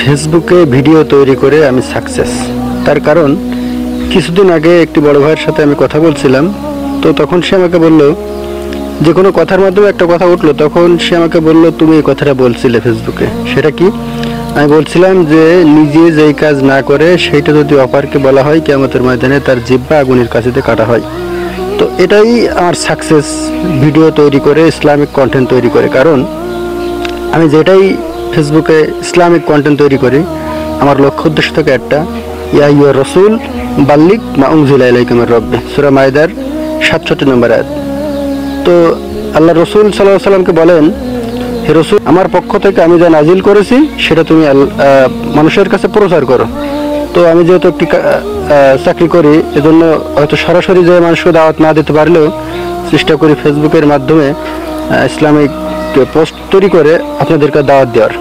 ফেসবুকে ভিডিও তৈরি করে আমি সাকসেস। তার কারণ কিছুদিন আগে একটি বড় ভাইয়ের সাথে আমি কথা বলছিলাম, তো তখন সে আমাকে বলল, যে কোনো কথার মাধ্যমে একটা কথা উঠলো, তখন সে আমাকে বলল, তুমি এই কথাটা বলছিলে ফেসবুকে, সেটা কি? আমি বলছিলাম যে নিজে যেই কাজ না করে সেইটা যদি অপারকে বলা হয়, কিয়ামতের ময়দানে তার জিহ্বা আগুনের কাছেতে কাটা হয়। তো এটাই আমার সাকসেস, ভিডিও তৈরি করে ইসলামিক কন্টেন্ট তৈরি করে। কারণ আমি যেটাই ফেসবুকে ইসলামিক কন্টেন্ট তৈরি করি, আমার লক্ষ্য উদ্দেশ্য থাকে একটা, ইয়া ইয়া রসুল বাল্লিক মা উনজিলা ইলাইকা মির রাব্বিক, সূরা মাইদার 67 নম্বর আয়াত। তো আল্লাহ রসুল সাল্লাল্লাহু আলাইহি সাল্লামকে বলেন, হে রসুল, আমার পক্ষ থেকে আমি যা নাজিল করেছি সেটা তুমি মানুষের কাছে প্রচার করো। তো আমি যেহেতু একটি চাকরি করি, এজন্য হয়তো সরাসরি যে মানুষকে দাওয়াত না দিতে পারলেও চেষ্টা করি ফেসবুকের মাধ্যমে ইসলামিক পোস্ট তৈরি করে আপনাদেরকে দাওয়াত দেওয়ার।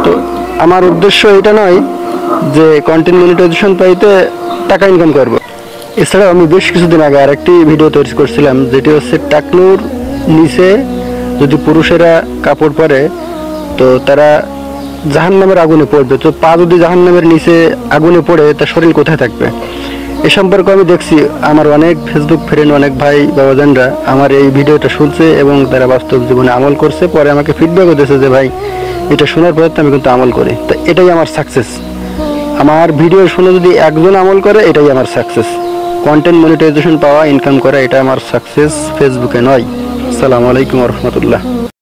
তো আমার উদ্দেশ্য এটা নয় যে কন্টেন্ট মনিটাইজেশন পাইতে টাকা ইনকাম করব। এছাড়াও আমি বেশ কিছুদিন আগে আরেকটি ভিডিও তৈরি করছিলাম, যেটি হচ্ছে টাকনুর নিচে যদি পুরুষেরা কাপড় পরে তো তারা জাহান্নামের আগুনে পড়বে। তো পা যদি জাহান্নামের নিচে আগুনে পড়ে, তার শরীর কোথায় থাকবে? এ সম্পর্কে আমি দেখছি আমার অনেক ফেসবুক ফ্রেন্ড, অনেক ভাই বাবাজানরা আমার এই ভিডিওটা শুনছে এবং তারা বাস্তব জীবনে আমল করছে। পরে আমাকে ফিডব্যাকও দিয়েছে যে ভাই, এটা শোনার পর তো আমি কিন্তু আমল করি। তো এটাই আমার সাকসেস। আমার ভিডিও শুনে যদি একজন আমল করে, এটাই আমার সাকসেস। কন্টেন্ট মনিটাইজেশন পাওয়া, ইনকাম করা, এটা আমার সাকসেস, ফেসবুকে নয়। আসসালামু আলাইকুম ওয়া রাহমাতুল্লাহ।